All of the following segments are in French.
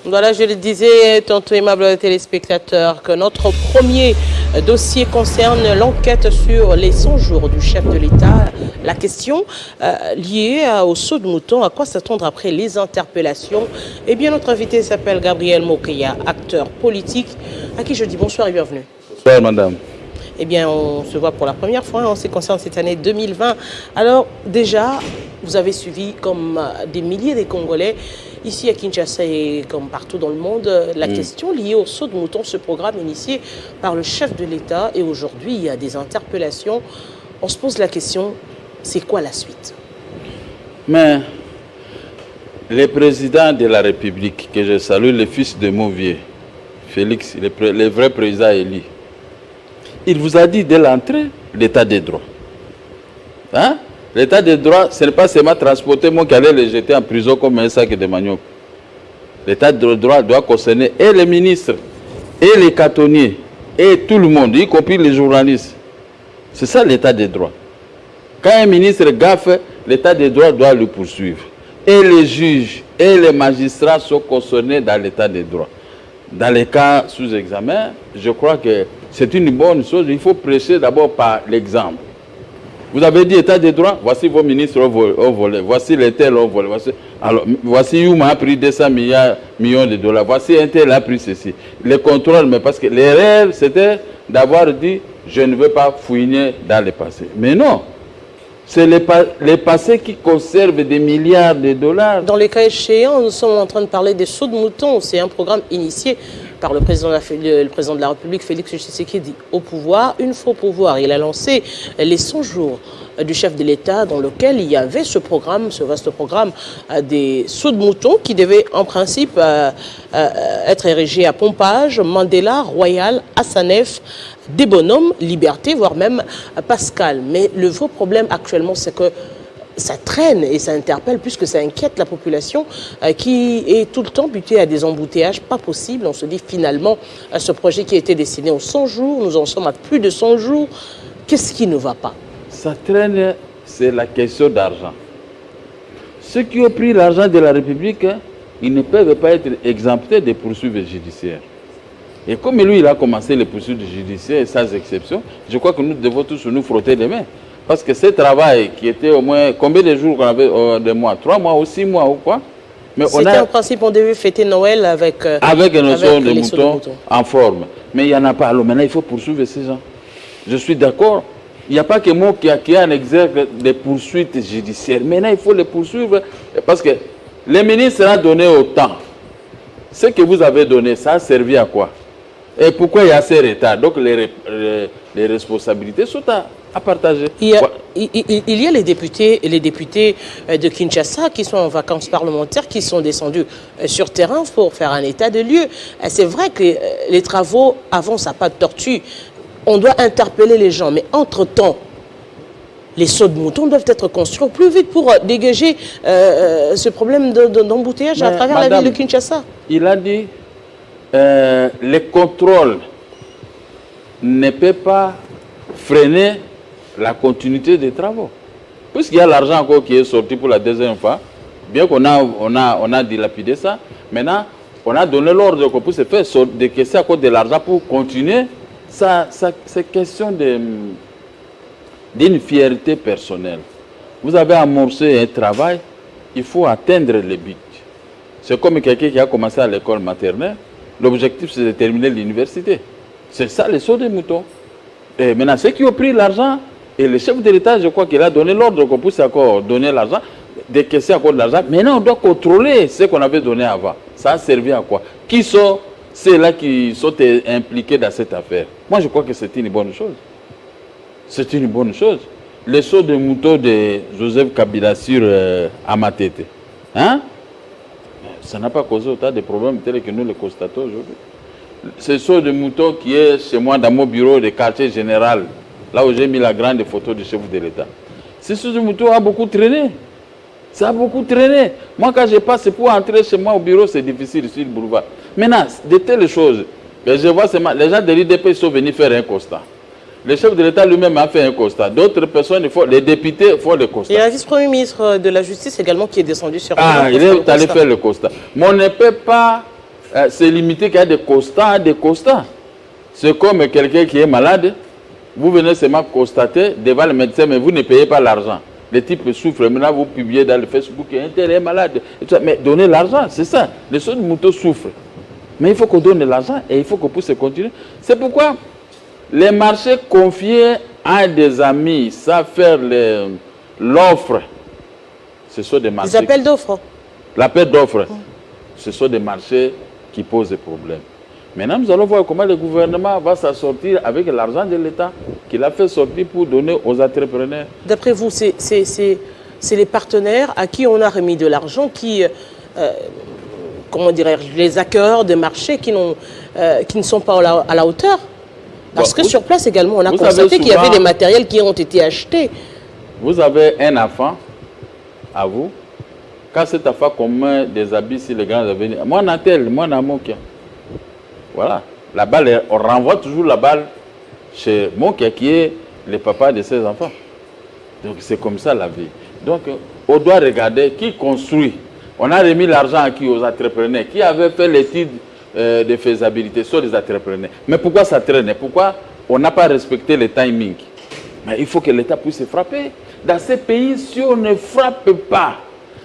Voilà, je le disais tantôt, aimables téléspectateurs, que notre premier dossier concerne l'enquête sur les 100 jours du chef de l'État. La question liée au saut de mouton, à quoi s'attendre après les interpellations. Eh bien, notre invité s'appelle Gabriel Mokeya, acteur politique, à qui je dis bonsoir et bienvenue. Bonsoir, madame. Eh bien, on se voit pour la première fois en ce qui concerne cette année 2020. Alors, déjà, vous avez suivi, comme des milliers de Congolais, ici à Kinshasa et comme partout dans le monde, la question liée au saut de mouton, ce programme initié par le chef de l'État. Et aujourd'hui, il y a des interpellations. On se pose la question, c'est quoi la suite? Mais le président de la République, que je salue, le fils de Mouvier, Félix, le vrai président élu, il vous a dit dès l'entrée l'état des droits. Hein? L'état des droits, ce n'est pas seulement transporter moi qui allait le jeter en prison comme un sac de manioc. L'état des droits doit concerner et les ministres, et les cantonniers, et tout le monde, y compris les journalistes. C'est ça l'état des droits. Quand un ministre gaffe, l'état des droits doit le poursuivre. Et les juges et les magistrats sont concernés dans l'état des droits. Dans les cas sous examen, je crois que c'est une bonne chose. Il faut prêcher d'abord par l'exemple. Vous avez dit état des droits, voici vos ministres au volet, voici les tels au volet. Voici Youma a pris 200 millions de dollars, voici un tel a pris ceci. Les contrôles, mais parce que l'erreur, c'était d'avoir dit je ne veux pas fouiner dans le passé. Mais non, c'est les passés qui conservent des milliards de dollars. Dans les cas échéants, nous sommes en train de parler des sauts de moutons. C'est un programme initié par le président de la République, Félix Tshisekedi, au pouvoir. Une fois au pouvoir, il a lancé les 100 jours du chef de l'État dans lequel il y avait ce programme, ce vaste programme des sauts de moutons qui devait en principe être érigé à Pompage, Mandela, Royal, Assanef, des bonhommes, Liberté, voire même Pascal. Mais le vrai problème actuellement, c'est que ça traîne et ça interpelle puisque ça inquiète la population qui est tout le temps butée à des embouteillages pas possibles. On se dit finalement, ce projet qui a été destiné aux 100 jours, nous en sommes à plus de 100 jours. Qu'est-ce qui ne va pas? Ça traîne, c'est la question d'argent. Ceux qui ont pris l'argent de la République, ils ne peuvent pas être exemptés des poursuites judiciaires. Et comme lui, il a commencé les poursuites judiciaires sans exception, je crois que nous devons tous nous frotter les mains. Parce que ce travail qui était au moins, combien de jours qu'on avait, de mois, 3 mois ou 6 mois ou quoi? C'était en principe, on devait fêter Noël avec un son de moutons en forme. Mais il n'y en a pas. Alors maintenant, il faut poursuivre ces gens. Je suis d'accord. Il n'y a pas que moi qui a en exergue des poursuites judiciaires. Maintenant, il faut les poursuivre. Parce que les ministres ont donné autant. Ce que vous avez donné, ça a servi à quoi? Et pourquoi il y a ces retards? Donc les responsabilités sont à partager. Il y a les députés de Kinshasa qui sont en vacances parlementaires, qui sont descendus sur terrain pour faire un état de lieu. C'est vrai que les travaux avancent à pas de tortue. On doit interpeller les gens, mais entre-temps, les sauts de moutons doivent être construits au plus vite pour dégager ce problème d'embouteillage à travers la ville de Kinshasa. Il a dit les contrôles ne peuvent pas freiner la continuité des travaux. Puisqu'il y a l'argent encore qui est sorti pour la deuxième fois, bien qu'on a dilapidé ça, maintenant, on a donné l'ordre pour se faire décaisser à cause de l'argent pour continuer. C'est question d'une fierté personnelle. Vous avez amorcé un travail, il faut atteindre le but. C'est comme quelqu'un qui a commencé à l'école maternelle. L'objectif, c'est de terminer l'université. C'est ça, les sauts des moutons. Et maintenant, ceux qui ont pris l'argent, et le chef de l'État, je crois qu'il a donné l'ordre qu'on puisse encore donner l'argent, décaisser encore de l'argent. Maintenant, on doit contrôler ce qu'on avait donné avant. Ça a servi à quoi? Qui sont ceux-là qui sont impliqués dans cette affaire? Moi, je crois que c'est une bonne chose. C'est une bonne chose. Les sauts de moutons de Joseph Kabila sur Amatete. Hein? Ça n'a pas causé autant de problèmes tels que nous les constatons aujourd'hui. Ce saut de moutons qui est chez moi dans mon bureau de quartier général, là où j'ai mis la grande photo du chef de l'État. Ce saut de moutons a beaucoup traîné. Ça a beaucoup traîné. Moi, quand je passe pour entrer chez moi au bureau, c'est difficile sur le boulevard. Maintenant, de telles choses, je vois seulement, les gens de l'IDP sont venus faire un constat. Le chef de l'État lui-même a fait un constat. D'autres personnes, les députés font le constat. Il y a la vice-premier ministre de la Justice également qui est descendu sur il est allé faire le constat. Mais on ne peut pas c'est limité qu'il y a des constats, des constats. C'est comme quelqu'un qui est malade, vous venez seulement constater devant le médecin, mais vous ne payez pas l'argent. Les types souffrent, maintenant vous publiez dans le Facebook, un tel est malade. Mais donnez l'argent, c'est ça. Les sauts de moutons souffrent. Mais il faut qu'on donne l'argent et il faut qu'on puisse continuer. C'est pourquoi les marchés confiés à des amis, ça faire l'offre, ce sont des marchés. Les appels d'offres. L'appel d'offres, ce sont des marchés qui posent des problèmes. Maintenant, nous allons voir comment le gouvernement va s'en sortir avec l'argent de l'État qu'il a fait sortir pour donner aux entrepreneurs. D'après vous, c'est les partenaires à qui on a remis de l'argent qui, comment dirais-je, les acquéreurs de marchés qui ne sont pas à la hauteur. Parce que sur place également, on a constaté qu'il y avait des matériels qui ont été achetés. Vous avez un enfant à vous. Quand cet enfant commet des habits sur les grands avenirs, moi, Natel, moi, Namokia. Voilà. La balle, on renvoie toujours la balle chez Mokia qui est le papa de ses enfants. Donc c'est comme ça la vie. Donc on doit regarder qui construit. On a remis l'argent à qui? Aux entrepreneurs. Qui avait fait l'étude de faisabilité sur les entrepreneurs. Mais pourquoi ça traîne? Pourquoi on n'a pas respecté le timing? Mais il faut que l'État puisse frapper. Dans ces pays, si on ne frappe pas,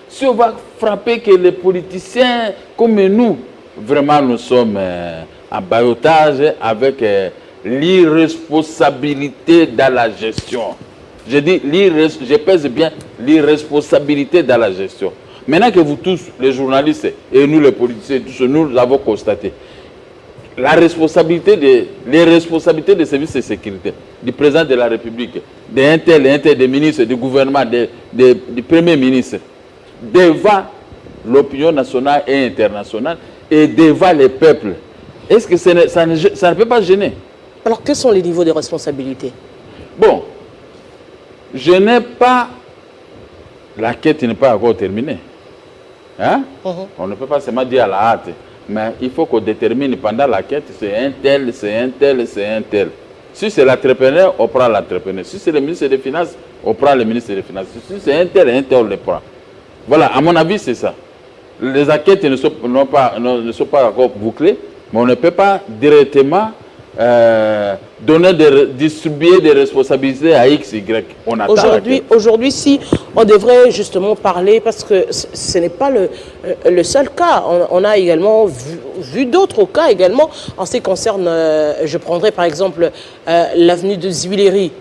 si on va frapper que les politiciens comme nous, vraiment nous sommes en balotage avec l'irresponsabilité dans la gestion. Je dis, je pèse bien l'irresponsabilité dans la gestion. Maintenant que vous tous, les journalistes et nous les politiciens, tous, nous l'avons constaté, les responsabilités des services de sécurité, du président de la République, des des ministres, du gouvernement, du premier ministre, devant l'opinion nationale et internationale et devant les peuples. Est-ce que ça ne peut pas gêner? Alors, quels sont les niveaux de responsabilité? Bon, je n'ai pas... La quête n'est pas encore terminée. Hein? On ne peut pas seulement dire à la hâte. Mais il faut qu'on détermine pendant la quête, c'est un tel, c'est un tel, c'est un tel. Si c'est l'entrepreneur, on prend l'entrepreneur. Si c'est le ministre des Finances, on prend le ministre des Finances. Si c'est un tel, on le prend. Voilà, à mon avis, c'est ça. Les enquêtes ne sont pas encore bouclées, mais on ne peut pas directement distribuer des responsabilités à X, Y. On attend aujourd'hui, si on devrait justement parler, parce que ce n'est pas le seul cas, on a également vu d'autres cas également en ce qui concerne, je prendrai par exemple l'avenue de Zuileries,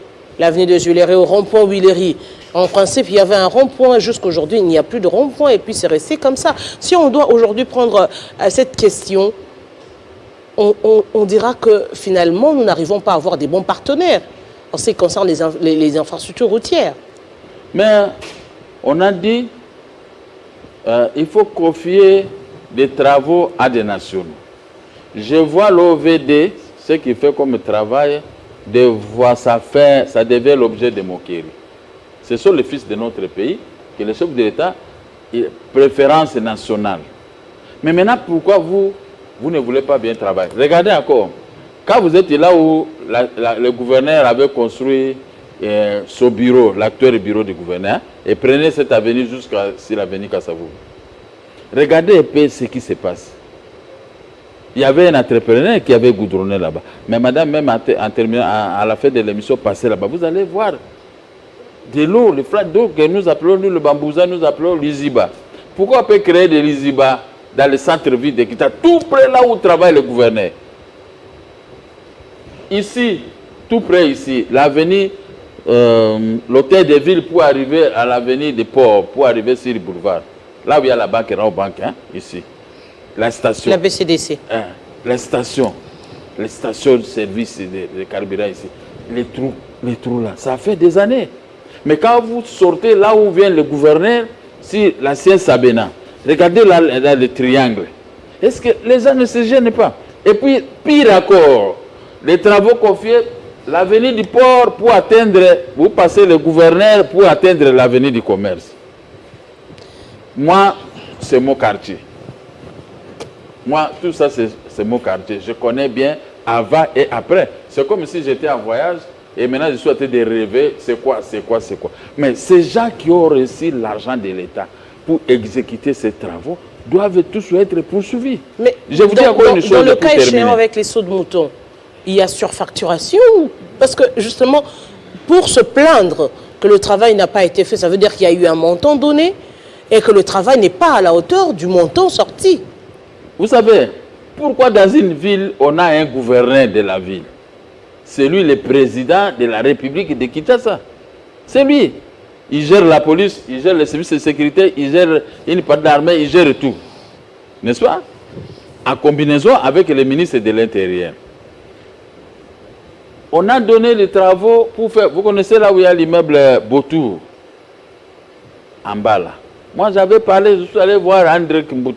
au rond-point Huileries. En principe, il y avait un rond-point jusqu'aujourd'hui, il n'y a plus de rond-point et puis c'est resté comme ça. Si on doit aujourd'hui prendre cette question, on dira que finalement, nous n'arrivons pas à avoir des bons partenaires en ce qui concerne les infrastructures routières. Mais on a dit il faut confier des travaux à des nationaux. Je vois l'OVD, ce qu'il fait comme travail, de voir ça devient l'objet de moquerie. Ce sont les fils de notre pays que le chef de l'État est préférence nationale. Mais maintenant, pourquoi vous ne voulez pas bien travailler? Regardez encore. Quand vous êtes là où le gouverneur avait construit son bureau, l'actuel bureau du gouverneur, et prenez cette avenue jusqu'à l'avenue Kassavou. Regardez un peu ce qui se passe. Il y avait un entrepreneur qui avait goudronné là-bas. Mais madame, même en terminant, à la fin de l'émission passée là-bas, vous allez voir de l'eau, le flat d'eau que nous appelons, nous le bambouza, nous appelons l'Iziba. Pourquoi on peut créer de l'Iziba dans le centre-ville de Kita, tout près là où travaille le gouverneur? Ici, tout près ici, l'avenue, l'hôtel de ville pour arriver à l'avenue des ports, pour arriver sur le boulevard. Là où il y a la banque, hein, ici. La station. La BCDC. La station. Les stations de service de carburant ici. Les trous là, ça fait des années. Mais quand vous sortez là où vient le gouverneur, si l'ancien Sabena, regardez là le triangle. Est-ce que les gens ne se gênent pas? Et puis, pire encore, les travaux confiés, l'avenue du port pour atteindre, vous passez le gouverneur pour atteindre l'avenue du commerce. Moi, c'est mon quartier. Moi, tout ça, c'est mon quartier. Je connais bien avant et après. C'est comme si j'étais en voyage et maintenant je suis en train de rêver. C'est quoi? Mais ces gens qui ont reçu l'argent de l'État, pour exécuter ces travaux doivent tous être poursuivis. Mais je vous dis encore une chose dans le cas terminer. échéant avec les sauts de moutons, il y a surfacturation? Parce que justement, pour se plaindre que le travail n'a pas été fait, ça veut dire qu'il y a eu un montant donné et que le travail n'est pas à la hauteur du montant sorti. Vous savez, pourquoi dans une ville, on a un gouverneur de la ville? C'est lui le président de la République de Kinshasa. C'est lui. Il gère la police, il gère les services de sécurité, il gère une part d'armée, il gère tout. N'est-ce pas? En combinaison avec le ministre de l'Intérieur. On a donné les travaux pour faire... Vous connaissez là où il y a l'immeuble Beautour? En bas là. Moi j'avais parlé, je suis allé voir André Kimbout.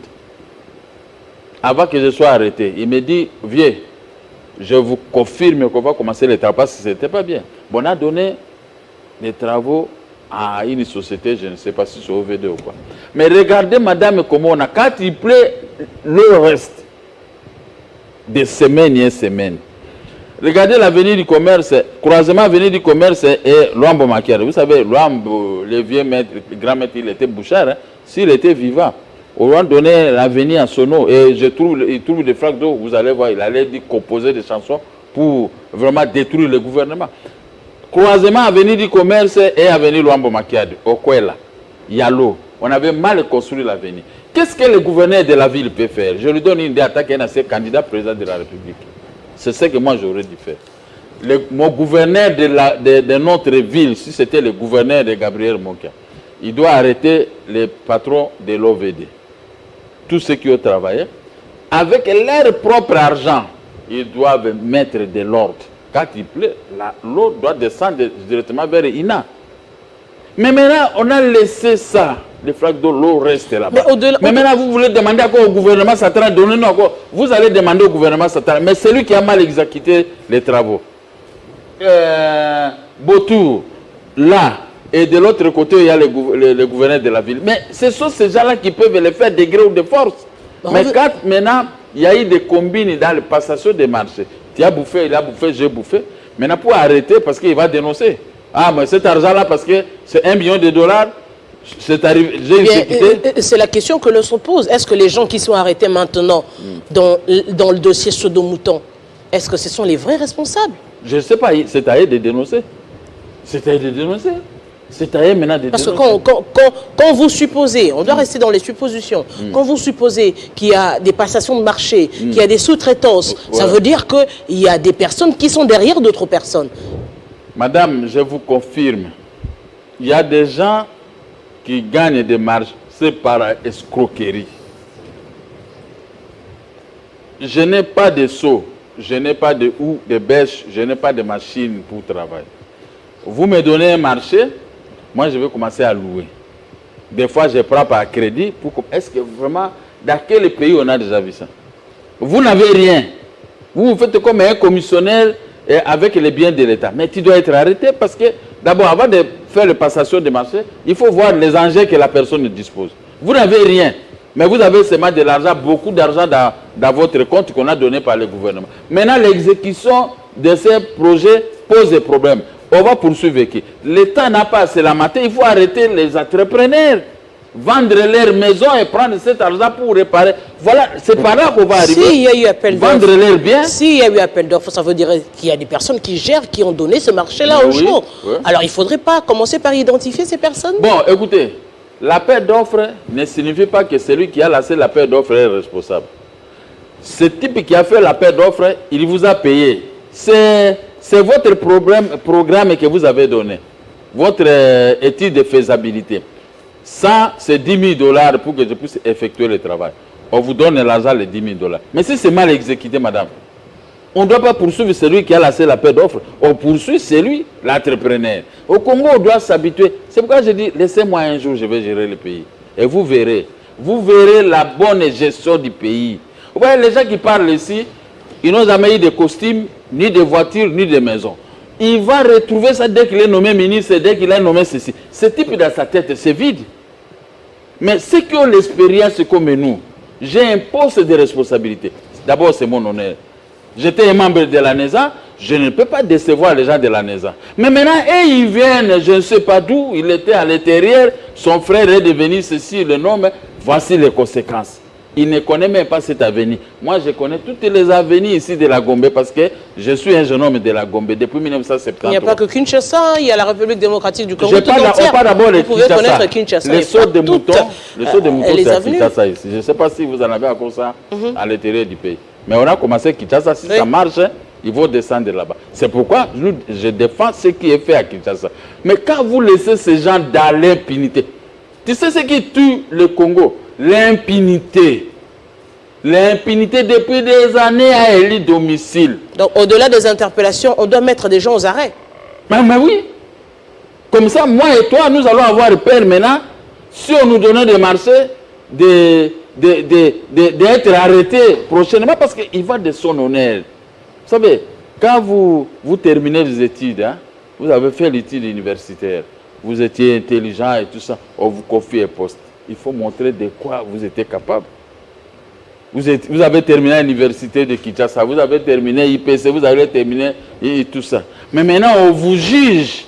Avant que je sois arrêté. Il me dit, vieux, je vous confirme qu'on va commencer les travaux parce que ce n'était pas bien. Bon, on a donné les travaux à une société, je ne sais pas si c'est OV2 ou quoi. Mais regardez, madame, comment on a, quand il plaît, le reste des semaines et semaines. Regardez l'avenue du commerce, croisement avenue du commerce et Luambo Makiare. Vous savez, Luambo, le vieux maître, le grand maître, il était bouchard, hein, s'il était vivant. On lui a donné l'avenue à son nom et il trouve des flaques d'eau, vous allez voir, il allait dire composer des chansons pour vraiment détruire le gouvernement. Croisement avenue du commerce et avenue Luambo Makiade, au Kwela, il y a l'eau. On avait mal construit l'avenue. Qu'est-ce que le gouverneur de la ville peut faire? Je lui donne une idée, attaquer un candidat président de la République. C'est ce que moi j'aurais dû faire. Mon gouverneur de notre ville, si c'était le gouverneur de Gabriel Monka, il doit arrêter les patrons de l'OVD. Tous ceux qui ont travaillé, avec leur propre argent, ils doivent mettre de l'ordre. Quand il pleut, l'eau doit descendre directement vers INA. Mais maintenant, on a laissé ça. Les flaques d'eau, l'eau reste là-bas. Mais maintenant, vous voulez demander encore au gouvernement central, donnez-nous encore. Vous allez demander au gouvernement central. Mais c'est lui qui a mal exécuté les travaux. Beautour, là, et de l'autre côté, il y a le gouverneur de la ville. Mais ce sont ces gens-là qui peuvent le faire de gré ou de force. Mais quand maintenant, il y a eu des combines dans la passation des marchés. Tu as bouffé, il a bouffé, j'ai bouffé. Maintenant, pour arrêter, parce qu'il va dénoncer. Ah, mais cet argent-là, parce que c'est $1 million, c'est arrivé, j'ai exécuté. C'est la question que l'on se pose. Est-ce que les gens qui sont arrêtés maintenant dans le dossier Sodomouton, est-ce que ce sont les vrais responsables? Je ne sais pas, c'est à eux de dénoncer. C'est à eux de dénoncer. C'est à eux maintenant de Parce dénoncer. que quand vous supposez, on doit rester dans les suppositions, quand vous supposez qu'il y a des passations de marché, qu'il y a des sous-traitances, ça veut dire qu'il y a des personnes qui sont derrière d'autres personnes. Madame, je vous confirme, il y a des gens qui gagnent des marges, c'est par escroquerie. Je n'ai pas de seau, je n'ai pas de houe, de bêche, je n'ai pas de machine pour travailler. Vous me donnez un marché, moi je vais commencer à louer. Des fois je prends par crédit. Est-ce que vraiment, dans quel pays on a déjà vu ça? Vous n'avez rien. Vous faites comme un commissionnaire avec les biens de l'État. Mais tu dois être arrêté parce que, d'abord, avant de faire la passation des marchés, il faut voir les engins que la personne dispose. Vous n'avez rien, mais vous avez seulement de l'argent, beaucoup d'argent dans votre compte qu'on a donné par le gouvernement. Maintenant, l'exécution de ces projets pose des problèmes. On va poursuivre qui? L'État n'a pas assez la matière, il faut arrêter les entrepreneurs. Vendre leur maison et prendre cet argent pour réparer. Voilà, c'est par là qu'on va arriver. S'il y a eu appel d'offres, vendre leurs biens. S'il y a eu appel d'offres, ça veut dire qu'il y a des personnes qui gèrent, qui ont donné ce marché-là au jour. Oui. Alors, il ne faudrait pas commencer par identifier ces personnes. Bon, écoutez, l'appel d'offres ne signifie pas que celui qui a lancé l'appel d'offres est responsable. Ce type qui a fait l'appel d'offres, il vous a payé. C'est votre programme que vous avez donné. Votre étude de faisabilité. Ça, c'est $10 000 pour que je puisse effectuer le travail. On vous donne l'argent, les $10 000. Mais si c'est mal exécuté, madame, on ne doit pas poursuivre celui qui a lancé l'appel d'offres. On poursuit celui, l'entrepreneur. Au Congo, on doit s'habituer. C'est pourquoi je dis, laissez-moi un jour, je vais gérer le pays. Et vous verrez la bonne gestion du pays. Vous voyez, les gens qui parlent ici, ils n'ont jamais eu de costumes, ni de voitures, ni de maisons. Il va retrouver ça dès qu'il est nommé ministre, dès qu'il est nommé ceci. Ce type dans sa tête, c'est vide. Mais ceux qui ont l'expérience comme nous, j'ai un poste de responsabilité. D'abord, c'est mon honneur. J'étais un membre de la NESA, je ne peux pas décevoir les gens de la NESA. Mais maintenant, ils viennent, je ne sais pas d'où, il était à l'intérieur, son frère est devenu ceci, le nom, voici les conséquences. Il ne connaît même pas cette avenue. Moi, je connais toutes les avenues ici de la Gombe parce que je suis un jeune homme de la Gombe depuis 1973. Il n'y a pas que Kinshasa, il y a la République démocratique du Congo. On parle d'abord de Kinshasa. Les sauts de moutons, c'est à Kinshasa ici. Je ne sais pas si vous en avez encore ça à l'intérieur du pays. Mais on a commencé à Kinshasa, si ça marche, il faut descendre là-bas. C'est pourquoi je défends ce qui est fait à Kinshasa. Mais quand vous laissez ces gens dans l'impunité, tu sais ce qui tue le Congo? L'impunité. L'impunité depuis des années à élu domicile. Donc au-delà des interpellations, on doit mettre des gens aux arrêts. Mais oui. Comme ça, moi et toi, nous allons avoir peur maintenant, si on nous donnait des marchés, d'être arrêtés prochainement, parce qu'il va de son honneur. Vous savez, quand vous terminez les études, hein, vous avez fait l'étude universitaire, vous étiez intelligent et tout ça, on vous confie un poste. Il faut montrer de quoi vous étiez capable. Vous avez terminé l'université de Kinshasa, vous avez terminé IPC, vous avez terminé et tout ça. Mais maintenant, on vous juge.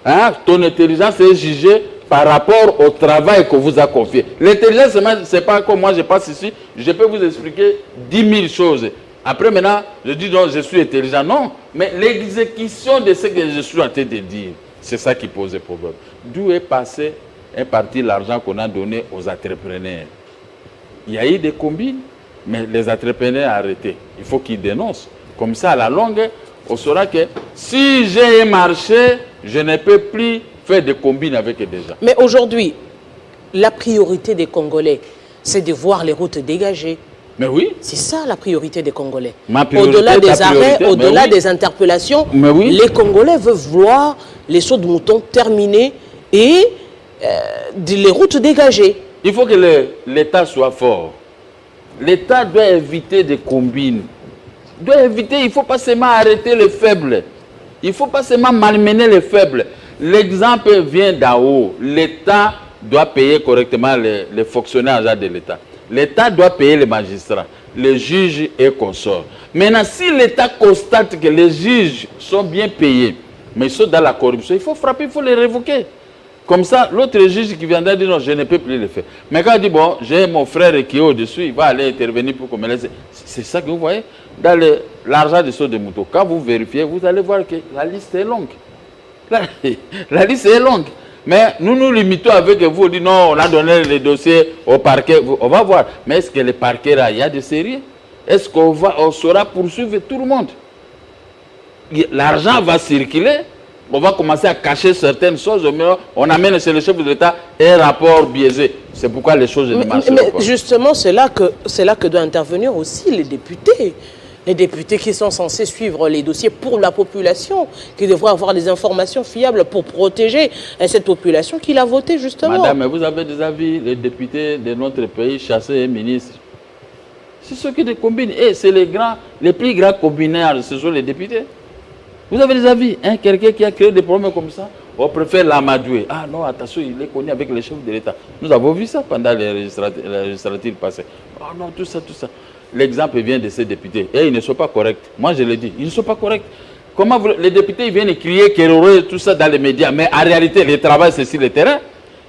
Hein, ton intelligence est jugée par rapport au travail qu'on vous a confié. L'intelligence, ce n'est pas comme moi, je passe ici, je peux vous expliquer 10 000 choses. Après, maintenant, je dis non, je suis intelligent. Non, mais l'exécution de ce que je suis en train de dire, c'est ça qui pose le problème. D'où est passé un parti l'argent qu'on a donné aux entrepreneurs? Il y a eu des combines, mais les entrepreneurs ont arrêté. Il faut qu'ils dénoncent. Comme ça, à la longue, on saura que si j'ai un marché, je ne peux plus faire des combines avec des gens. Mais aujourd'hui, la priorité des Congolais, c'est de voir les routes dégagées. Mais oui. C'est ça la priorité des Congolais. Au-delà des arrêts, au-delà des interpellations, les Congolais veulent voir les sauts de moutons terminés et les routes dégagées. Il faut que l'État soit fort. L'État doit éviter des combines. Il ne faut pas seulement arrêter les faibles. Il ne faut pas seulement malmener les faibles. L'exemple vient d'en haut. L'État doit payer correctement les fonctionnaires de l'État. L'État doit payer les magistrats, les juges et consorts. Maintenant, si l'État constate que les juges sont bien payés, mais ils sont dans la corruption, il faut frapper, il faut les révoquer. Comme ça, l'autre juge qui viendra dire non, je ne peux plus le faire. Mais quand il dit bon, j'ai mon frère qui est au-dessus, il va aller intervenir pour qu'on me laisse. C'est ça que vous voyez dans l'argent des sauts de moutons. Quand vous vérifiez, vous allez voir que la liste est longue. La liste est longue. Mais nous nous limitons avec vous, on dit non, on a donné les dossiers au parquet. On va voir. Mais est-ce que le parquet là, il y a de sérieux? Est-ce qu'on saura poursuivre tout le monde? L'argent va circuler. On va commencer à cacher certaines choses, mais on amène chez le chef de l'État un rapport biaisé. C'est pourquoi les choses ne marchent pas. Mais justement, c'est là que doivent intervenir aussi les députés. Les députés qui sont censés suivre les dossiers pour la population, qui devraient avoir des informations fiables pour protéger cette population qui l'a voté justement. Madame, vous avez des avis, les députés de notre pays chassés un ministre. C'est ceux qui combinent. Et c'est les plus grands combinaires, ce sont les députés. Vous avez des avis, hein, quelqu'un qui a créé des problèmes comme ça, on préfère l'amadouer. Ah non, attention, il est connu avec les chefs de l'État. Nous avons vu ça pendant les législatives passées. Ah non, tout ça. L'exemple vient de ces députés. Et ils ne sont pas corrects. Moi, je le dis, ils ne sont pas corrects. Comment les députés viennent crier, kérorer, tout ça dans les médias, mais en réalité, le travail, c'est sur le terrain.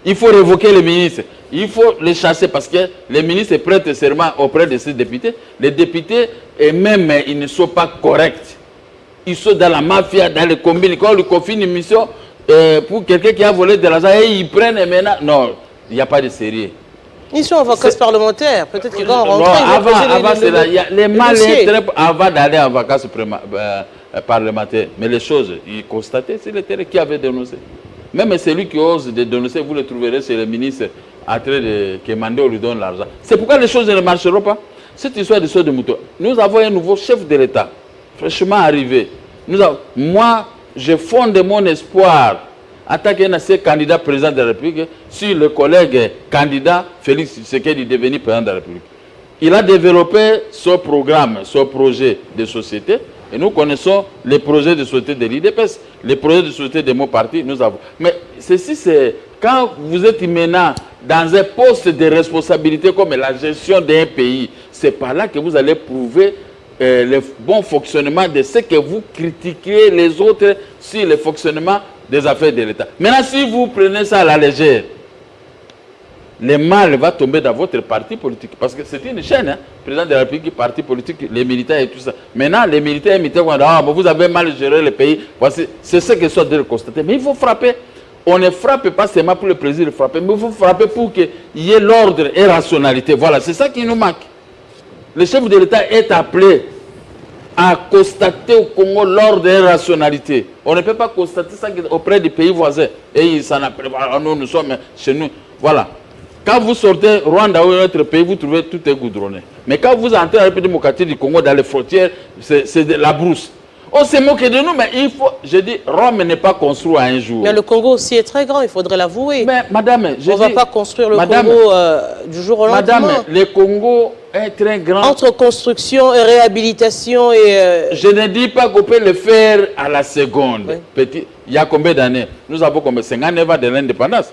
Il faut révoquer les ministres. Il faut les chasser parce que les ministres prêtent serment auprès de ces députés. Les députés, et même, ils ne sont pas corrects. Ils sont dans la mafia, dans les combines. Quand on lui confie une mission pour quelqu'un qui a volé de l'argent, et ils prennent et maintenant. Non, il n'y a pas de sérieux. Ils sont en vacances parlementaires. Peut-être qu'ils vont rentrer. Avant, les malins, avant d'aller en vacances parlementaires. Mais les choses, ils constataient, c'est le terrain qui avait dénoncé. Même celui qui ose de dénoncer, vous le trouverez chez le ministre en train de demander, on lui donne l'argent. C'est pourquoi les choses ne marcheront pas. Cette histoire de sauts de moutons. Nous avons un nouveau chef de l'État, fraîchement arrivé. Moi, je fonde mon espoir en tant qu'un candidat président de la République sur le collègue candidat Félix Tshisekedi devenu président de la République. Il a développé son programme, son projet de société. Et nous connaissons les projets de société de l'IDPS, les projets de société de mon parti, nous avons. Mais ceci, c'est quand vous êtes maintenant dans un poste de responsabilité comme la gestion d'un pays, c'est par là que vous allez prouver le bon fonctionnement de ce que vous critiquez les autres sur le fonctionnement des affaires de l'État. Maintenant, si vous prenez ça à la légère, le mal va tomber dans votre parti politique. Parce que c'est une chaîne, hein? Président de la République, parti politique, les militaires et tout ça. Maintenant, les militaires vous avez mal géré le pays. Voici, c'est ce que soit de le constater. Mais il faut frapper. On ne frappe pas seulement pour le plaisir de frapper, mais il faut frapper pour qu'il y ait l'ordre et la rationalité. Voilà, c'est ça qui nous manque. Le chef de l'État est appelé à constater au Congo l'ordre et la rationalité. On ne peut pas constater ça auprès des pays voisins. Et ils s'en appellent. Nous sommes chez nous. Voilà. Quand vous sortez Rwanda ou un autre pays, vous trouvez tout est goudronné. Mais quand vous entrez à la République démocratique du Congo, dans les frontières, c'est de la brousse. On s'est moqué de nous, mais il faut... Je dis, Rome n'est pas construit à un jour. Mais le Congo aussi est très grand, il faudrait l'avouer. Mais madame, on ne va pas construire le Congo du jour au lendemain. Madame, le Congo est très grand. Entre construction et réhabilitation et... Je ne dis pas qu'on peut le faire à la seconde. Oui. Petit, il y a combien d'années? Nous avons combien? 59 ans de l'indépendance.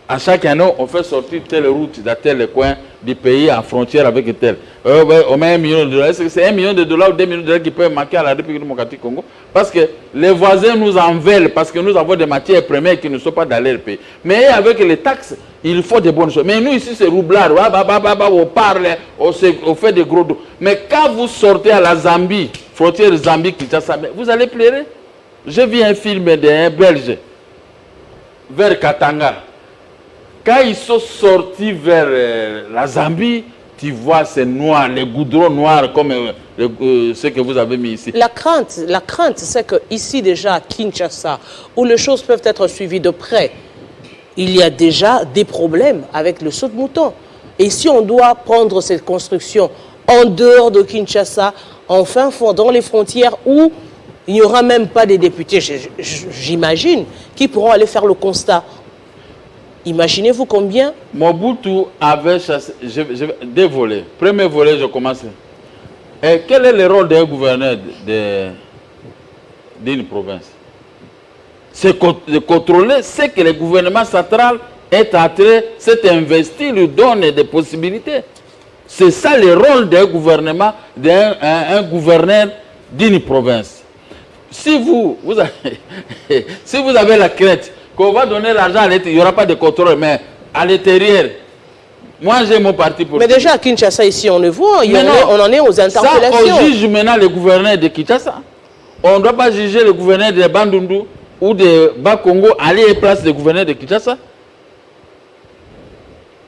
À chaque année, on fait sortir telle route dans tel coin du pays en frontière avec tel. On met $1 million. Est-ce que c'est $1 million ou $2 millions qui peuvent manquer à la République démocratique du Congo? Parce que les voisins nous en veulent, parce que nous avons des matières premières qui ne sont pas dans leur pays. Mais avec les taxes, il faut des bonnes choses. Mais nous ici, c'est roublard. On parle, on fait des gros dos. Mais quand vous sortez à la Zambie, frontière Zambie-Kinshasa, vous allez pleurer. J'ai vu un film d'un Belge vers Katanga. Quand ils sont sortis vers la Zambie, tu vois, c'est noir, les goudrons noirs comme ce que vous avez mis ici. La crainte, c'est qu'ici déjà, à Kinshasa, où les choses peuvent être suivies de près, il y a déjà des problèmes avec le saut de mouton. Et si on doit prendre cette construction en dehors de Kinshasa, en fin fond, dans les frontières où il n'y aura même pas des députés, j'imagine, qui pourront aller faire le constat. Imaginez-vous combien... Mobutu avait chassé... Deux volets. Premier volet, je commence. Et quel est le rôle d'un gouverneur d'une province? C'est de contrôler ce que le gouvernement central est en train, c'est investir, lui donne des possibilités. C'est ça le rôle d'un gouvernement, d'un gouverneur d'une province. Si vous avez la crainte qu'on va donner l'argent à l'intérieur, il n'y aura pas de contrôle, mais à l'intérieur, moi j'ai mon parti politique. Mais déjà à Kinshasa, ici, on le voit, on en est aux interpellations. Ça, on juge maintenant le gouverneur de Kinshasa. On ne doit pas juger le gouverneur de Bandundu ou de Bas-Congo, aller et place le gouverneur de Kinshasa.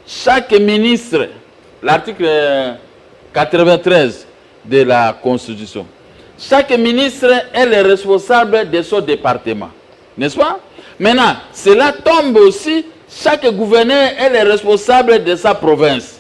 Chaque ministre, l'article 93 de la Constitution, chaque ministre est le responsable de son département, n'est-ce pas? Maintenant, cela tombe aussi, chaque gouverneur est le responsable de sa province.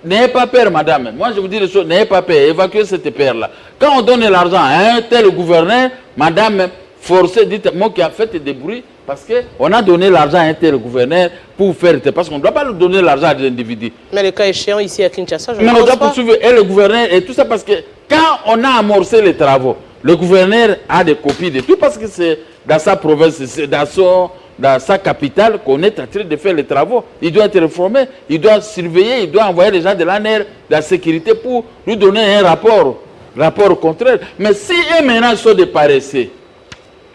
N'ayez pas peur, madame. Moi, je vous dis les choses, n'ayez pas peur, évacuez cette peur-là. Quand on donne l'argent à un tel gouverneur, madame, forcez, dites-moi qui a fait des bruits, parce qu'on a donné l'argent à un tel gouverneur pour faire... Parce qu'on ne doit pas lui donner l'argent à des individus. Mais le cas échéant, ici à Kinshasa, je ne pense pas. Mais on doit poursuivre et le gouverneur et tout ça, parce que quand on a amorcé les travaux, le gouverneur a des copies de tout, parce que c'est dans sa province, c'est dans sa capitale qu'on est en train de faire les travaux. Il doit être reformé, il doit surveiller, il doit envoyer les gens de l'ANR, de la sécurité, pour lui donner un rapport contraire. Mais si eux maintenant sont des paresseux,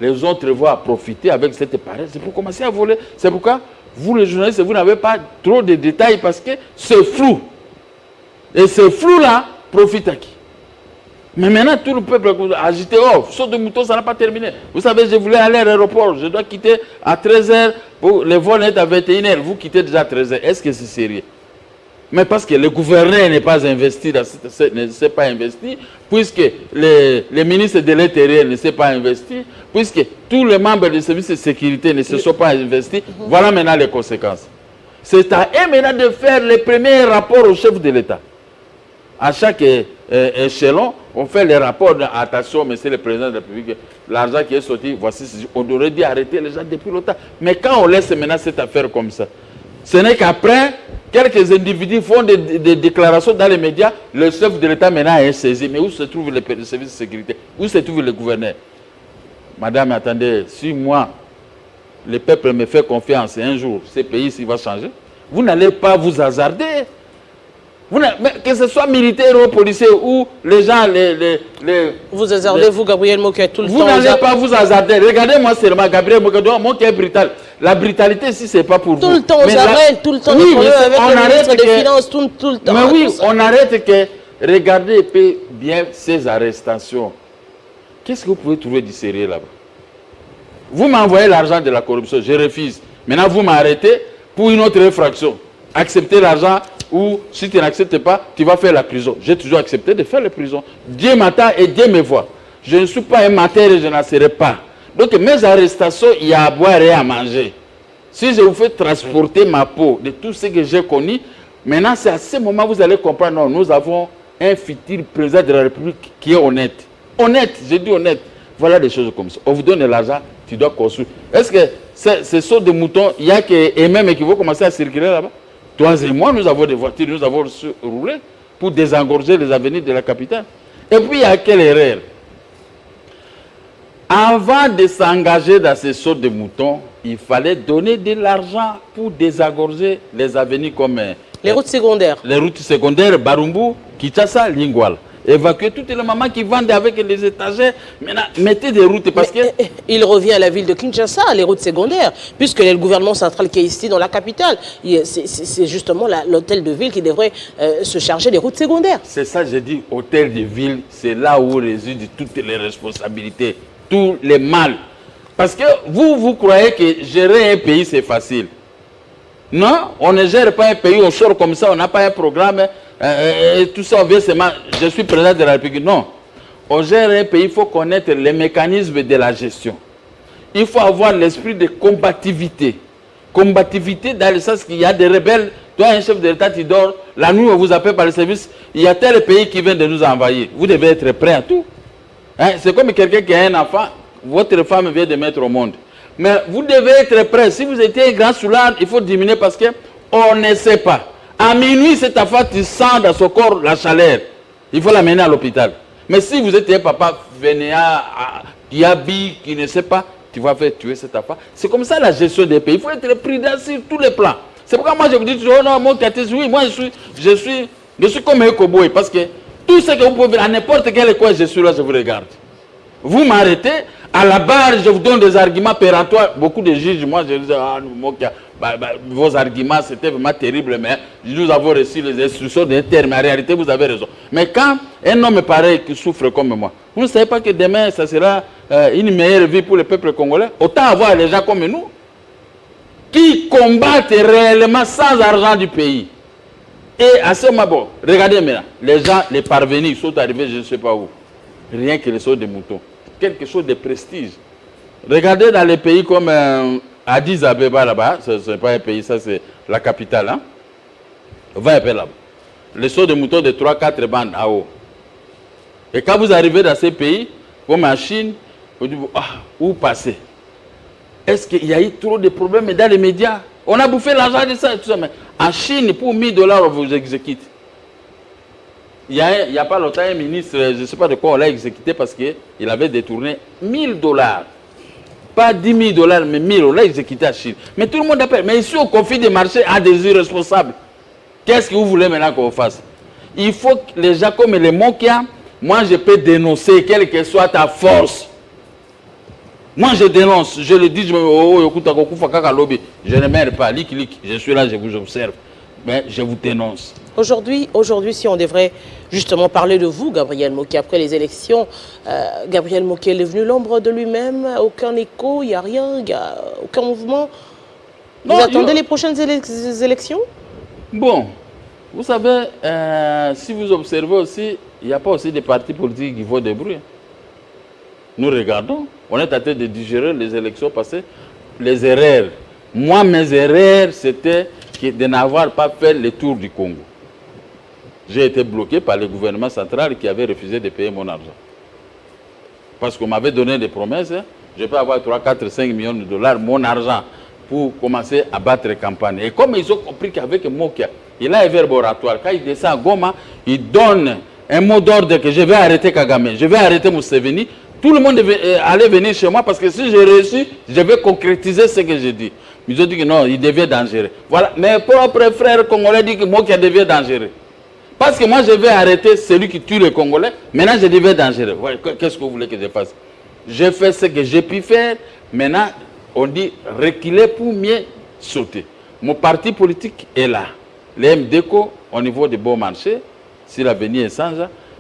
les autres vont profiter avec cette paresse, c'est pour commencer à voler. C'est pourquoi vous les journalistes, vous n'avez pas trop de détails, parce que c'est flou. Et ce flou-là profite à qui? Mais maintenant, tout le peuple agité, saut de mouton, ça n'a pas terminé. Vous savez, je voulais aller à l'aéroport, je dois quitter à 13h, le vol est à 21h, vous quittez déjà à 13h. Est-ce que c'est sérieux? Mais parce que le gouverneur n'est pas investi, ne s'est pas investi, puisque les ministres de l'Intérieur ne s'est pas investi, puisque tous les membres du service de sécurité ne se sont pas investis. Voilà maintenant les conséquences. C'est à eux maintenant de faire les premiers rapports au chef de l'État. À chaque échelon, on fait les rapports d'attention, monsieur le président de la République, l'argent qui est sorti, voici, on aurait dû arrêter les gens depuis longtemps. Mais quand on laisse maintenant cette affaire comme ça, ce n'est qu'après, quelques individus font des déclarations dans les médias, le chef de l'État maintenant est saisi. Mais où se trouve le service de sécurité? Où se trouve le gouverneur? Madame, attendez, si moi, le peuple me fait confiance, un jour, ce pays-ci va changer, vous n'allez pas vous hasarder. Que ce soit militaire ou policier ou les gens, Vous hasardez, vous, Gabriel Mokia, tout le temps. Vous n'allez pas vous hasarder. Regardez-moi seulement, Gabriel Mokia, moi qui est brutal. La brutalité, si ce n'est pas pour vous. Tout le temps, on s'arrête, tout le temps, oui, avec on le arrête ministre des Finances, tout le temps. Mais oui, on arrête que... Regardez bien ces arrestations. Qu'est-ce que vous pouvez trouver du sérieux là-bas? Vous m'envoyez l'argent de la corruption, je refuse. Maintenant, vous m'arrêtez pour une autre infraction. Acceptez l'argent ou si tu n'acceptes pas, tu vas faire la prison. J'ai toujours accepté de faire la prison. Dieu m'attend et Dieu me voit. Je ne suis pas un menteur et je n'en serai pas. Donc mes arrestations, il y a à boire et à manger. Si je vous fais transporter ma peau de tout ce que j'ai connu, maintenant c'est à ce moment que vous allez comprendre, non, nous avons un futur président de la République qui est honnête. Honnête, je dis honnête. Voilà des choses comme ça. On vous donne de l'argent, tu dois construire. Est-ce que ces sauts de moutons, il y a que même qui vont commencer à circuler là-bas? Toi et moi, nous avons des voitures, nous avons roulé pour désengorger les avenirs de la capitale. Et puis, il y a quelle erreur? Avant de s'engager dans ces sauts de moutons, il fallait donner de l'argent pour désengorger les avenirs comme... les routes secondaires. Les routes secondaires, Barumbu, Kinshasa, Lingwal. Évacuer toutes les mamans qui vendent avec les étagères. Maintenant, mettez des routes parce que... Il revient à la ville de Kinshasa, les routes secondaires, puisque le gouvernement central qui est ici dans la capitale, c'est justement l'hôtel de ville qui devrait se charger des routes secondaires. C'est ça, j'ai dit, hôtel de ville, c'est là où résident toutes les responsabilités, tous les mal. Parce que vous croyez que gérer un pays, c'est facile. Non, on ne gère pas un pays, on sort comme ça, on n'a pas un programme, tout ça, on vient seulement, je suis président de la République. Non, on gère un pays, il faut connaître les mécanismes de la gestion. Il faut avoir l'esprit de combativité. Combativité dans le sens qu'il y a des rebelles, toi un chef de l'État qui dort, la nuit on vous appelle par le service, il y a tel pays qui vient de nous envahir. Vous devez être prêt à tout. Hein? C'est comme quelqu'un qui a un enfant, votre femme vient de mettre au monde. Mais vous devez être prêt. Si vous étiez un grand soulard, il faut diminuer parce qu'on ne sait pas. À minuit, cette affaire, tu sens dans son corps la chaleur. Il faut l'amener à l'hôpital. Mais si vous êtes un papa vénéant, qui habille, qui ne sait pas, tu vas faire tuer cette affaire. C'est comme ça la gestion des pays. Il faut être prudent sur tous les plans. C'est pourquoi moi je vous dis toujours, oh non, mon catéchisme, oui, moi je suis comme un cow-boy. Parce que tout ce que vous pouvez, à n'importe quel coin je suis là, je vous regarde. Vous m'arrêtez, à la barre, je vous donne des arguments péremptoires. Beaucoup de juges, moi, je dis, ah, vos arguments, c'était vraiment terrible, mais nous avons reçu les instructions d'un terme. En réalité, vous avez raison. Mais quand un homme pareil qui souffre comme moi, vous ne savez pas que demain, ça sera une meilleure vie pour le peuple congolais? Autant avoir les gens comme nous, qui combattent réellement sans argent du pays. Et à ce moment, bon, regardez maintenant, les gens, les parvenus, sont arrivés, je ne sais pas où. Rien que les sauts de moutons. Quelque chose de prestige. Regardez dans les pays comme Addis Abeba là-bas, ce n'est pas un pays, ça c'est la capitale. Hein? Va un peu là-bas. Les sauts de moutons de 3-4 bandes en haut. Et quand vous arrivez dans ces pays, comme en Chine, vous dites, ah, où passer? Est-ce qu'il y a eu trop de problèmes dans les médias? On a bouffé l'argent de ça et tout ça. Mais en Chine, pour 1000 $, on vous exécute. Il n'y a pas longtemps, un ministre, je ne sais pas de quoi on l'a exécuté parce qu'il avait détourné 1000 $. Pas 10 000 $, mais 1000, on l'a exécuté à Chine. Mais tout le monde appelle. Mais ici, au conflit des marchés, à des irresponsables. Qu'est-ce que vous voulez maintenant qu'on fasse? Il faut que les gens comme les Mokia, moi je peux dénoncer, quelle que soit ta force. Moi je dénonce, je le dis, je ne merde pas, je suis là, je vous observe. Mais je vous dénonce. Aujourd'hui, si on devrait justement parler de vous, Gabriel Mokia, après les élections, Gabriel Mokia est devenu l'ombre de lui-même, aucun écho, il n'y a rien, il n'y a aucun mouvement. Vous attendez les prochaines élections? Bon, vous savez, si vous observez aussi, il n'y a pas aussi des partis politiques qui vont débrouiller. Nous regardons, on est en train de digérer les élections passées, les erreurs. Moi, mes erreurs, c'était de n'avoir pas fait le tour du Congo. J'ai été bloqué par le gouvernement central qui avait refusé de payer mon argent. Parce qu'on m'avait donné des promesses, hein, je peux avoir 3, 4, 5 millions de $, mon argent, pour commencer à battre campagne. Et comme ils ont compris qu'avec Mokia, il a un verbe oratoire, quand il descend à Goma, il donne un mot d'ordre que je vais arrêter Kagame, je vais arrêter Museveni. Tout le monde allait venir chez moi parce que si j'ai réussi, je vais concrétiser ce que j'ai dit. Ils ont dit que non, il devient dangereux. Voilà, mes propres frères congolais disent que Mokia devient dangereux. Parce que moi, je vais arrêter celui qui tue les Congolais. Maintenant, je deviens dangereux. Ouais, qu'est-ce que vous voulez que je fasse? J'ai fait ce que j'ai pu faire. Maintenant, on dit reculer pour mieux sauter. Mon parti politique est là. Les MDECO, au niveau de Bon Marché, si l'avenir est sans,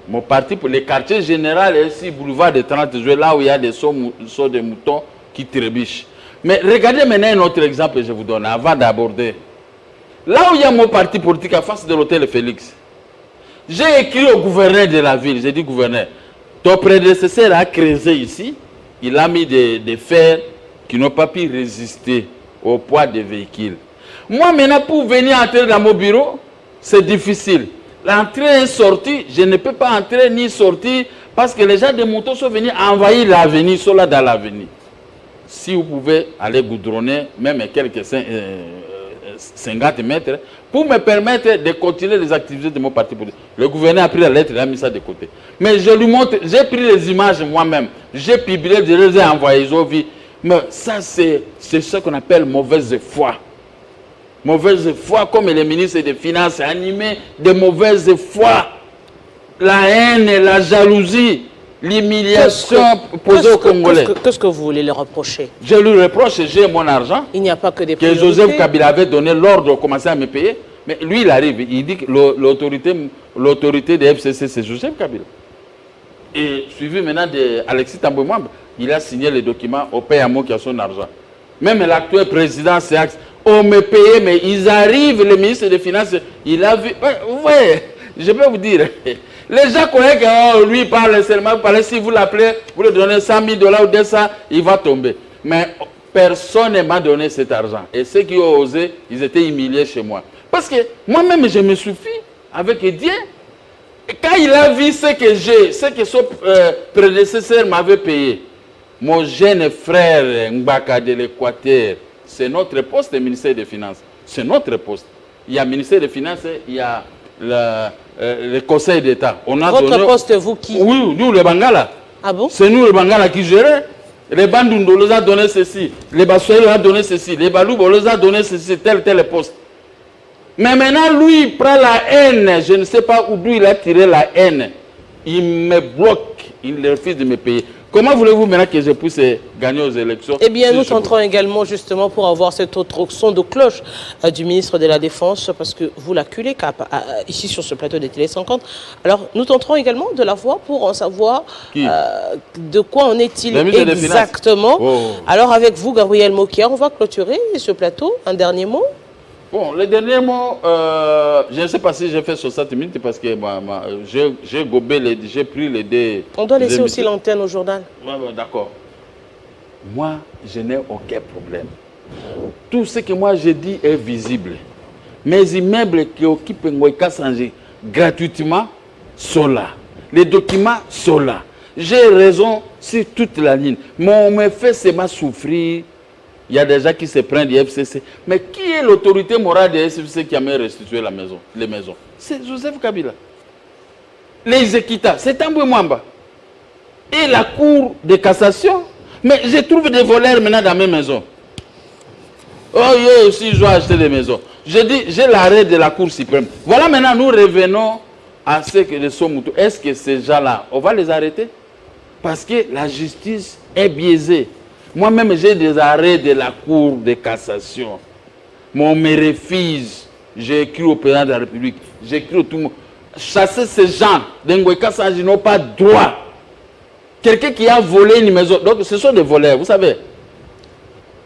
mon parti pour les quartiers généraux et ici, boulevard de 30 juillet, là où il y a des sauts de moutons qui trébichent. Mais regardez maintenant un autre exemple que je vous donne avant d'aborder. Là où il y a mon parti politique à face de l'hôtel Félix, j'ai écrit au gouverneur de la ville, j'ai dit gouverneur, ton prédécesseur a creusé ici, il a mis des fers qui n'ont pas pu résister au poids des véhicules. Moi maintenant pour venir entrer dans mon bureau, c'est difficile. L'entrée et sortie, je ne peux pas entrer ni sortir parce que les gens des motos sont venus envahir l'avenue, ils sont là dans l'avenue. Si vous pouvez aller goudronner, même quelques 50 mètres, pour me permettre de continuer les activités de mon parti politique. Le gouverneur a pris la lettre, il a mis ça de côté. Mais je lui montre, j'ai pris les images moi-même, j'ai publié, je les ai envoyées aux vies. Mais ça, c'est ce qu'on appelle mauvaise foi. Mauvaise foi, comme les ministres des Finances, animés de mauvaise foi. La haine, la jalousie, l'humiliation posée aux Congolais. Qu'est-ce que vous voulez leur reprocher? Je lui reproche, j'ai mon argent. Il n'y a pas que des priorités. Que Joseph Kabila avait donné l'ordre de commencer à me payer. Mais lui, il arrive, il dit que l'autorité des FCC, c'est Joseph Kabila. Et suivi maintenant d'Alexis Thambwe Mwamba, il a signé les documents au PMO qui a son argent. Même l'actuel président Seax, on me payait, mais ils arrivent, le ministre des Finances, il a vu. Ouais, je peux vous dire. Les gens croyaient que lui parle seulement, si vous l'appelez, vous lui donnez 100 000 $ ou 200, il va tomber. Mais personne ne m'a donné cet argent. Et ceux qui ont osé, ils étaient humiliés chez moi. Parce que moi-même, je me suffis avec Dieu. Quand il a vu ce que son prédécesseur m'avait payé, mon jeune frère Mbaka de l'Équateur, c'est notre poste, le ministère des Finances. C'est notre poste. Il y a le ministère des Finances, il y a le Conseil d'État. Votre poste, vous qui? Oui, nous, le Bangala. Ah bon? C'est nous, le Bangala, qui gérait. Les Bandoundo les a donné ceci. Les Bassoyeux les a donné ceci. Les Baloubo les a donné ceci, tel poste. Mais maintenant, lui, il prend la haine. Je ne sais pas d'où il a tiré la haine. Il me bloque. Il refuse de me payer. Comment voulez-vous maintenant que je puisse gagner aux élections? Eh bien, nous tenterons également justement pour avoir cet autre son de cloche du ministre de la Défense, parce que vous l'acculez ici sur ce plateau de Télé 50. Alors, nous tenterons également de la voir pour en savoir de quoi en est-il exactement. Alors, avec vous, Gabriel Mokia, on va clôturer ce plateau. Un dernier mot? Bon, le dernier mot, je ne sais pas si j'ai fait 60 minutes parce que j'ai gobé, j'ai pris les deux. On doit laisser aussi l'antenne au journal. Ouais, d'accord. Moi, je n'ai aucun problème. Tout ce que moi je dis est visible. Mes immeubles qui occupent Ngoïka Sanji gratuitement sont là. Les documents sont là. J'ai raison sur toute la ligne. Mais on me fait seulement souffrir. Il y a des gens qui se prennent du FCC. Mais qui est l'autorité morale du FCC qui a même restitué les maisons? C'est Joseph Kabila. Les Ekita, c'est Thambwe Mwamba. Et la Cour de cassation. Mais je trouve des voleurs maintenant dans mes maisons. Oh, eux aussi, ils ont acheté des maisons. Je dis, j'ai l'arrêt de la Cour suprême. Voilà, maintenant, nous revenons à ce que les Somutu. Est-ce que ces gens-là, on va les arrêter? Parce que la justice est biaisée. Moi-même, j'ai des arrêts de la Cour de cassation. Mais on me refuse. J'ai écrit au président de la République. J'ai écrit au tout le monde. Chasser ces gens d'Ngoïka Sanji n'ont pas droit. Quelqu'un qui a volé une maison. Donc, ce sont des voleurs, vous savez.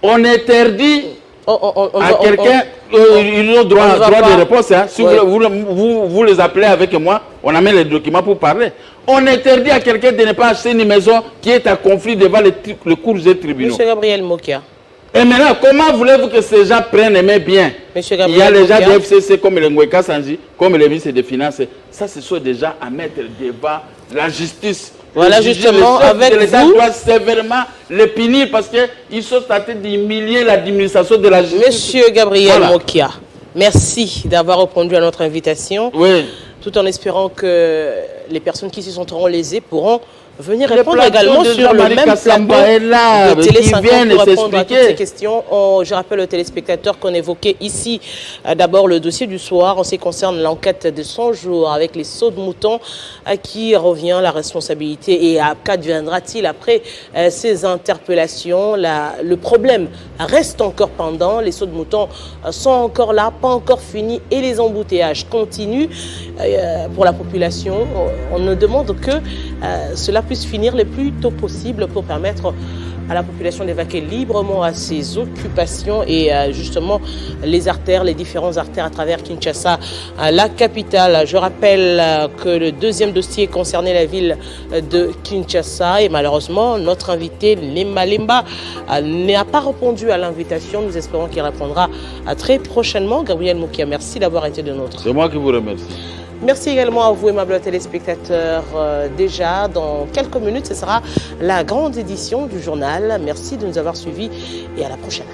On interdit à quelqu'un, ils ont droit de réponse. Hein. Si vous les appelez avec moi, on amène les documents pour parler. On interdit à quelqu'un de ne pas acheter une maison qui est en conflit devant le cours des tribunaux. Monsieur Gabriel Mokia. Et maintenant, comment voulez-vous que ces gens prennent mes biens? Il y a les gens de FCC comme le Ngoïka Sanji, comme le ministre des Finances. Ça, ce sont des gens à mettre devant la justice. Voilà, justement, avec l'État doit sévèrement les punir parce qu'ils sont tentés d'humilier l'administration de la justice. Monsieur Gabriel Mokia, merci d'avoir répondu à notre invitation. Oui. Tout en espérant que les personnes qui s'y sentiront lésées pourront venir répondre également sur le même plateau de Télé 50 pour répondre à toutes ces questions. Je rappelle aux téléspectateurs qu'on évoquait ici d'abord le dossier du soir en ce qui concerne l'enquête de 100 jours avec les sauts de moutons. À qui revient la responsabilité et à qu'adviendra-t-il après ces interpellations? Le problème reste encore pendant. Les sauts de moutons sont encore là, pas encore finis et les embouteillages continuent. Pour la population, on ne demande que cela puisse finir le plus tôt possible pour permettre à la population d'évacuer librement à ses occupations et justement les artères, les différentes artères à travers Kinshasa, la capitale. Je rappelle que le deuxième dossier concernait la ville de Kinshasa et malheureusement notre invité Lemba Lemba n'a pas répondu à l'invitation. Nous espérons qu'il répondra très prochainement. Gabriel Moukia, merci d'avoir été de nôtre. C'est moi qui vous remercie. Merci également à vous, aimables téléspectateurs. Déjà, dans quelques minutes, ce sera la grande édition du journal. Merci de nous avoir suivis et à la prochaine.